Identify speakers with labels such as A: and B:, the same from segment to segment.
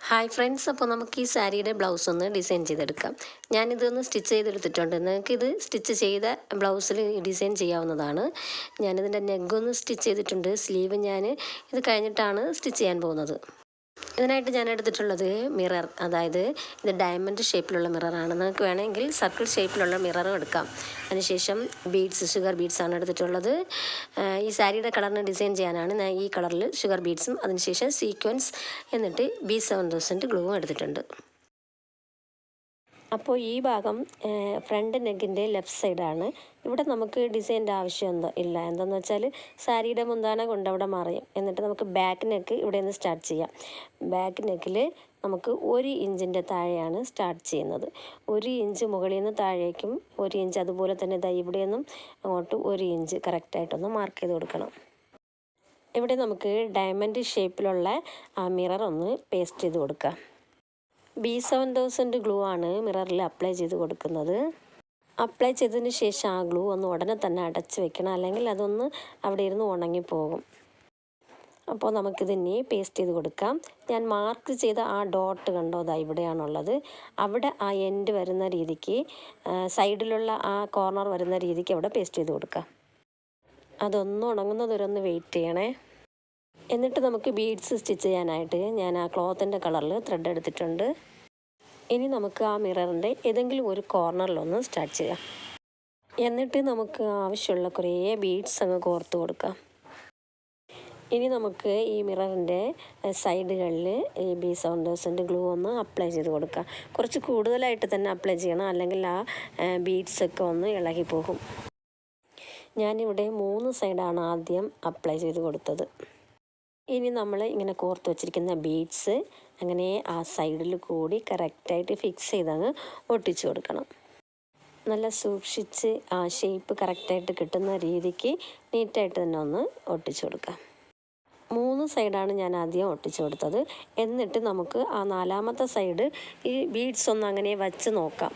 A: Hi friends, അപ്പോൾ നമുക്ക് ഈ സാരിയുടെ ബ്ലൗസ് ഒന്ന് ഡിസൈൻ ചെയ്തെടുക്കാം. ഞാനിതൊന്ന് സ്റ്റിച്ച് ചെയ്തെടുത്തിട്ടുണ്ട്. നിങ്ങൾക്കിത് സ്റ്റിച്ച് ചെയ്ത ബ്ലൗസിൽ ഡിസൈൻ ചെയ്യാവുന്നതാണ്. ഞാനിതിൻ്റെ നെഗൊന്ന് സ്റ്റിച്ച് ചെയ്തിട്ടുണ്ട്. സ്ലീവ് ഞാൻ ഇത് കഴിഞ്ഞിട്ടാണ് സ്റ്റിച്ച് ചെയ്യാൻ പോകുന്നത്. ഇതിനായിട്ട് ഞാൻ എടുത്തിട്ടുള്ളത് മിറർ, അതായത് ഇത് ഡയമണ്ട് ഷേപ്പിലുള്ള മിററാണ്. നിങ്ങൾക്ക് വേണമെങ്കിൽ സർക്കിൾ ഷേപ്പിലുള്ള മിററും എടുക്കാം. അതിനുശേഷം ഷുഗർ ബീഡ്സാണ് എടുത്തിട്ടുള്ളത്. ഈ സാരിയുടെ കളറിന് ഡിസൈൻ ചെയ്യാനാണ് ഞാൻ ഈ കളറിൽ ഷുഗർ ബീഡ്സും അതിനുശേഷം സീക്വൻസ്, എന്നിട്ട് B7000 ഗ്ലൂവും എടുത്തിട്ടുണ്ട്. അപ്പോൾ ഈ ഭാഗം ഫ്രണ്ട് നെക്കിൻ്റെ ലെഫ്റ്റ് സൈഡാണ്. ഇവിടെ നമുക്ക് ഡിസൈൻ്റെ ആവശ്യം ഇല്ല. എന്താണെന്ന് വെച്ചാൽ സാരിയുടെ മുന്താന കൊണ്ടവിടെ മറിയും. എന്നിട്ട് നമുക്ക് ബാക്ക് നെക്ക് ഇവിടെ നിന്ന് സ്റ്റാർട്ട് ചെയ്യാം. ബാക്ക് നെക്കിൽ നമുക്ക് 1 ഇഞ്ചിൻ്റെ താഴെയാണ് സ്റ്റാർട്ട് ചെയ്യുന്നത്. 1 ഇഞ്ച് മുകളിൽ നിന്ന് താഴേക്കും 1 ഇഞ്ച്, അതുപോലെ തന്നെ ഇവിടെ നിന്നും അങ്ങോട്ട് 1 ഇഞ്ച് കറക്റ്റായിട്ടൊന്ന് മാർക്ക് ചെയ്ത് കൊടുക്കണം. ഇവിടെ നമുക്ക് ഡയമണ്ട് ഷേപ്പിലുള്ള ആ മിറർ ഒന്ന് പേസ്റ്റ് ചെയ്ത് കൊടുക്കാം. B7000 ഗ്ലൂ ആണ് മിററിൽ അപ്ലൈ ചെയ്ത് കൊടുക്കുന്നത്. അപ്ലൈ ചെയ്തതിന് ശേഷം ആ ഗ്ലൂ ഒന്ന് ഉടനെ തന്നെ അടച്ച് വെക്കണം, അല്ലെങ്കിൽ അതൊന്ന് അവിടെ ഇരുന്ന് ഉണങ്ങിപ്പോകും. അപ്പോൾ നമുക്കിത് ഇനി പേസ്റ്റ് ചെയ്ത് കൊടുക്കാം. ഞാൻ മാർക്ക് ചെയ്ത ആ ഡോട്ട് കണ്ടോ, അതാ ഇവിടെയാണുള്ളത്. അവിടെ ആ എൻഡ് വരുന്ന രീതിക്ക്, സൈഡിലുള്ള ആ കോർണർ വരുന്ന രീതിക്ക് അവിടെ പേസ്റ്റ് ചെയ്ത് കൊടുക്കാം. അതൊന്ന് ഉണങ്ങുന്നതൊരൊന്ന് വെയിറ്റ് ചെയ്യണേ. എന്നിട്ട് നമുക്ക് ബീഡ്സ് സ്റ്റിച്ച് ചെയ്യാനായിട്ട് ഞാൻ ആ ക്ലോത്തിൻ്റെ കളറിൽ ത്രെഡ് എടുത്തിട്ടുണ്ട്. ഇനി നമുക്ക് ആ മിററിൻ്റെ ഏതെങ്കിലും ഒരു കോർണറിലൊന്ന് സ്റ്റാർട്ട് ചെയ്യാം. എന്നിട്ട് നമുക്ക് ആവശ്യമുള്ള കുറേ ബീഡ്സ് അങ്ങ് കോർത്ത് കൊടുക്കാം. ഇനി നമുക്ക് ഈ മിററിൻ്റെ സൈഡുകളിൽ ഈ B7000 ഗ്ലൂ ഒന്ന് അപ്ലൈ ചെയ്ത് കൊടുക്കാം. കുറച്ച് കൂടുതലായിട്ട് തന്നെ അപ്ലൈ ചെയ്യണം, അല്ലെങ്കിൽ ആ ബീഡ്സൊക്കെ ഒന്ന് ഇളകിപ്പോകും. ഞാനിവിടെ 3 സൈഡാണ് ആദ്യം അപ്ലൈ ചെയ്ത് കൊടുത്തത്. ഇനി നമ്മൾ ഇങ്ങനെ കോർത്ത് വച്ചിരിക്കുന്ന ബീഡ്സ് അങ്ങനെ ആ സൈഡിൽ കൂടി കറക്റ്റായിട്ട് ഫിക്സ് ചെയ്തങ്ങ് ഒട്ടിച്ചു കൊടുക്കണം. നല്ല സൂക്ഷിച്ച് ആ ഷേപ്പ് കറക്റ്റായിട്ട് കിട്ടുന്ന രീതിക്ക് നീറ്റായിട്ട് തന്നെ ഒന്ന് ഒട്ടിച്ചു കൊടുക്കാം. 3 സൈഡാണ് ഞാൻ ആദ്യം ഒട്ടിച്ചു കൊടുത്തത്. എന്നിട്ട് നമുക്ക് ആ 4ാമത്തെ സൈഡ് ഈ ബീഡ്സ് ഒന്ന് അങ്ങനെ വച്ച് നോക്കാം.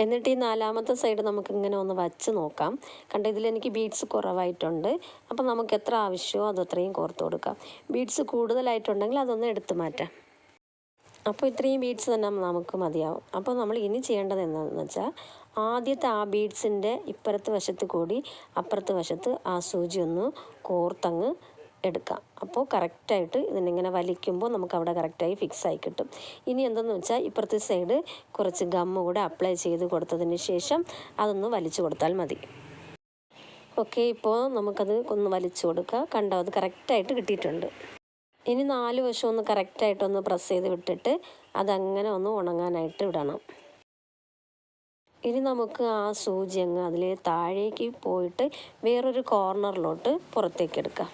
A: എന്നിട്ട് ഈ 4ാമത്തെ സൈഡ് നമുക്കിങ്ങനെ ഒന്ന് വച്ച് നോക്കാം. കണ്ട, ഇതിലെനിക്ക് ബീഡ്സ് കുറവായിട്ടുണ്ട്. അപ്പോൾ നമുക്ക് എത്ര ആവശ്യമോ അതത്രയും കോർത്ത് കൊടുക്കാം. ബീഡ്സ് കൂടുതലായിട്ടുണ്ടെങ്കിൽ അതൊന്ന് എടുത്ത് മാറ്റാം. അപ്പോൾ ഇത്രയും ബീഡ്സ് തന്നെ നമുക്ക് മതിയാവും. അപ്പോൾ നമ്മൾ ഇനി ചെയ്യേണ്ടത് എന്താണെന്ന് വെച്ചാൽ, ആദ്യത്തെ ആ ബീഡ്സിൻ്റെ ഇപ്പുറത്തെ വശത്ത് കൂടി അപ്പുറത്തെ വശത്ത് ആ സൂചി ഒന്ന് കോർത്തങ്ങ് എടുക്കാം. അപ്പോൾ കറക്റ്റായിട്ട് ഇതിനിങ്ങനെ വലിക്കുമ്പോൾ നമുക്ക് അവിടെ കറക്റ്റായി ഫിക്സ് ആയി കിട്ടും. ഇനി എന്തെന്ന് വെച്ചാൽ, ഇപ്പുറത്തെ സൈഡ് കുറച്ച് ഗമ്മ് കൂടെ അപ്ലൈ ചെയ്ത് കൊടുത്തതിന് ശേഷം അതൊന്ന് വലിച്ചു കൊടുത്താൽ മതി. ഓക്കെ, ഇപ്പോൾ നമുക്കത് ഒന്ന് വലിച്ചു കൊടുക്കാം. കണ്ടോ, അത് കറക്റ്റായിട്ട് കിട്ടിയിട്ടുണ്ട്. ഇനി 4 വശം ഒന്ന് കറക്റ്റായിട്ടൊന്ന് പ്രസ് ചെയ്ത് വിട്ടിട്ട് അതങ്ങനെ ഒന്ന് ഉണങ്ങാനായിട്ട് വിടണം. ഇനി നമുക്ക് ആ സൂചി അങ്ങ് അതിൽ താഴേക്ക് പോയിട്ട് വേറൊരു കോർണറിലോട്ട് പുറത്തേക്ക് എടുക്കാം.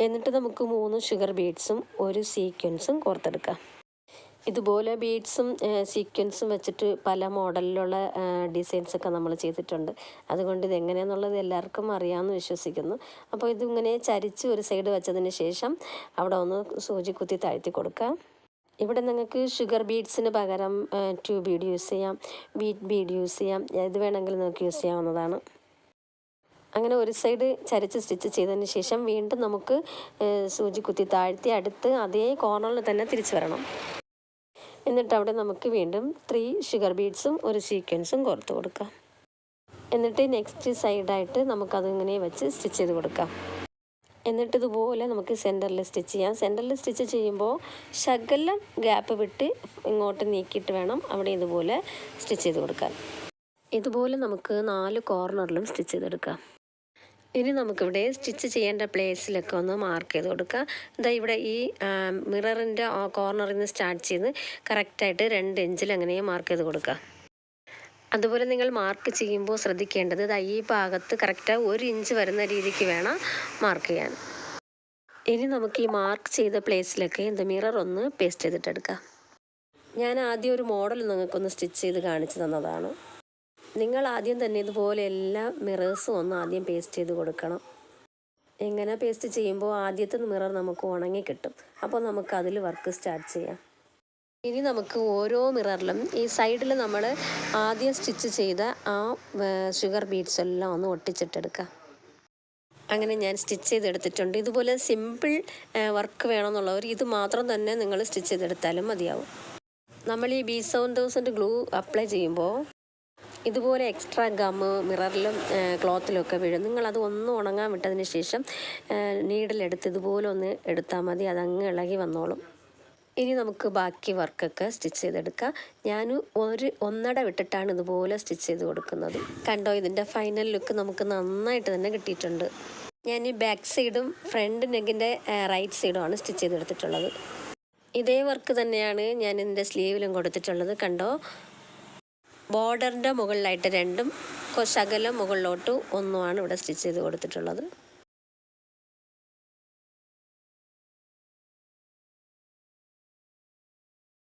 A: എന്നിട്ട് നമുക്ക് 3 ഷുഗർ ബീഡ്സും 1 സീക്വൻസും കോർത്തെടുക്കാം. ഇതുപോലെ ബീഡ്സും സീക്വൻസും വെച്ചിട്ട് പല മോഡലിലുള്ള ഡിസൈൻസൊക്കെ നമ്മൾ ചെയ്തിട്ടുണ്ട്. അതുകൊണ്ട് ഇതെങ്ങനെയാണെന്നുള്ളത് എല്ലാവർക്കും അറിയാമെന്ന് വിശ്വസിക്കുന്നു. അപ്പോൾ ഇതിങ്ങനെ ചരിച്ച് ഒരു സൈഡ് വെച്ചതിന് ശേഷം അവിടെ ഒന്ന് സൂചി കുത്തി താഴ്ത്തി കൊടുക്കാം. ഇവിടെ നിങ്ങൾക്ക് ഷുഗർ ബീഡ്സിന് പകരം ട്യൂബ് ബീഡ് യൂസ് ചെയ്യാം, വീറ്റ് ബീഡ് യൂസ് ചെയ്യാം. ഇത് വേണമെങ്കിൽ നിങ്ങൾക്ക് യൂസ് ചെയ്യാവുന്നതാണ്. അങ്ങനെ ഒരു സൈഡ് ചരിച്ച് സ്റ്റിച്ച് ചെയ്തതിന് ശേഷം വീണ്ടും നമുക്ക് സൂചി കുത്തി താഴ്ത്തി അടുത്ത് അതേ കോർണറിൽ തന്നെ തിരിച്ചു വരണം. എന്നിട്ട് അവിടെ നമുക്ക് വീണ്ടും 3 ഷുഗർ ബീഡ്സും 1 സീക്വൻസും കോർത്ത് കൊടുക്കാം. എന്നിട്ട് നെക്സ്റ്റ് സൈഡായിട്ട് നമുക്കതിങ്ങനെ വെച്ച് സ്റ്റിച്ച് ചെയ്ത് കൊടുക്കാം. എന്നിട്ട് ഇതുപോലെ നമുക്ക് സെൻറ്ററിൽ സ്റ്റിച്ച് ചെയ്യാം. സെൻറ്ററിൽ സ്റ്റിച്ച് ചെയ്യുമ്പോൾ ശകലം ഗ്യാപ്പ് വിട്ട് ഇങ്ങോട്ട് നീക്കിയിട്ട് വേണം അവിടെ ഇതുപോലെ സ്റ്റിച്ച് ചെയ്ത് കൊടുക്കാൻ. ഇതുപോലെ നമുക്ക് 4 കോർണറിലും സ്റ്റിച്ച് ചെയ്തെടുക്കാം. ഇനി നമുക്കിവിടെ സ്റ്റിച്ച് ചെയ്യേണ്ട പ്ലേസിലൊക്കെ ഒന്ന് മാർക്ക് ചെയ്ത് കൊടുക്കാം. ഇതാ ഇവിടെ ഈ മിററിൻ്റെ കോർണറിൽ നിന്ന് സ്റ്റാർട്ട് ചെയ്ത് കറക്റ്റായിട്ട് 2 ഇഞ്ചിൽ അങ്ങനെ മാർക്ക് ചെയ്ത് കൊടുക്കുക. അതുപോലെ നിങ്ങൾ മാർക്ക് ചെയ്യുമ്പോൾ ശ്രദ്ധിക്കേണ്ടത് ഈ ഭാഗത്ത് കറക്റ്റ് 1 ഇഞ്ച് വരുന്ന രീതിക്ക് വേണം മാർക്ക് ചെയ്യാൻ. ഇനി നമുക്ക് ഈ മാർക്ക് ചെയ്ത പ്ലേസിലൊക്കെ മിറർ ഒന്ന് പേസ്റ്റ് ചെയ്തിട്ടെടുക്കാം. ഞാൻ ആദ്യം ഒരു മോഡൽ നിങ്ങൾക്കൊന്ന് സ്റ്റിച്ച് ചെയ്ത് കാണിച്ചു തന്നതാണ്. നിങ്ങൾ ആദ്യം തന്നെ ഇതുപോലെ എല്ലാ മിറേഴ്സും ഒന്ന് ആദ്യം പേസ്റ്റ് ചെയ്ത് കൊടുക്കണം. ഇങ്ങനെ പേസ്റ്റ് ചെയ്യുമ്പോൾ ആദ്യത്തെ മിറർ നമുക്ക് ഉണങ്ങി കിട്ടും. അപ്പോൾ നമുക്ക് അതിൽ വർക്ക് സ്റ്റാർട്ട് ചെയ്യാം. ഇനി നമുക്ക് ഓരോ മിററിലും ഈ സൈഡിൽ നമ്മൾ ആദ്യം സ്റ്റിച്ച് ചെയ്ത ആ ഷുഗർ ബീഡ്സ് എല്ലാം ഒന്ന് ഒട്ടിച്ചിട്ടെടുക്കാം. അങ്ങനെ ഞാൻ സ്റ്റിച്ച് ചെയ്തെടുത്തിട്ടുണ്ട്. ഇതുപോലെ സിമ്പിൾ വർക്ക് വേണമെന്നുള്ളവർ ഇത് മാത്രം തന്നെ നിങ്ങൾ സ്റ്റിച്ച് ചെയ്തെടുത്താലും മതിയാവും. നമ്മൾ ഈ B7000 ഗ്ലൂ അപ്ലൈ ചെയ്യുമ്പോൾ ഇതുപോലെ എക്സ്ട്രാ ഗമ്മ് മിററിലും ക്ലോത്തിലൊക്കെ വീഴും. നിങ്ങളത് ഒന്ന് ഉണങ്ങാൻ വിട്ടതിന് ശേഷം നീഡിലെടുത്ത് ഇതുപോലെ ഒന്ന് എടുത്താൽ മതി, അതങ്ങ് ഇളകി വന്നോളും. ഇനി നമുക്ക് ബാക്കി വർക്കൊക്കെ സ്റ്റിച്ച് ചെയ്തെടുക്കാം. ഞാൻ ഒന്നട വിട്ടിട്ടാണ് ഇതുപോലെ സ്റ്റിച്ച് ചെയ്ത് കൊടുക്കുന്നത്. കണ്ടോ, ഇതിൻ്റെ ഫൈനൽ ലുക്ക് നമുക്ക് നന്നായിട്ട് തന്നെ കിട്ടിയിട്ടുണ്ട്. ഞാൻ ഈ ബാക്ക് സൈഡും ഫ്രണ്ട് നെക്കിൻ്റെ റൈറ്റ് സൈഡുമാണ് സ്റ്റിച്ച് ചെയ്തെടുത്തിട്ടുള്ളത്. ഇതേ വർക്ക് തന്നെയാണ് ഞാൻ ഇതിൻ്റെ സ്ലീവിലും കൊടുത്തിട്ടുള്ളത്. കണ്ടോ, ബോർഡറിൻ്റെ മുകളിലായിട്ട് 2ഉം ശകലം മുകളിലോട്ട് 1ഉമാണ് ഇവിടെ സ്റ്റിച്ച് ചെയ്ത് കൊടുത്തിട്ടുള്ളത്.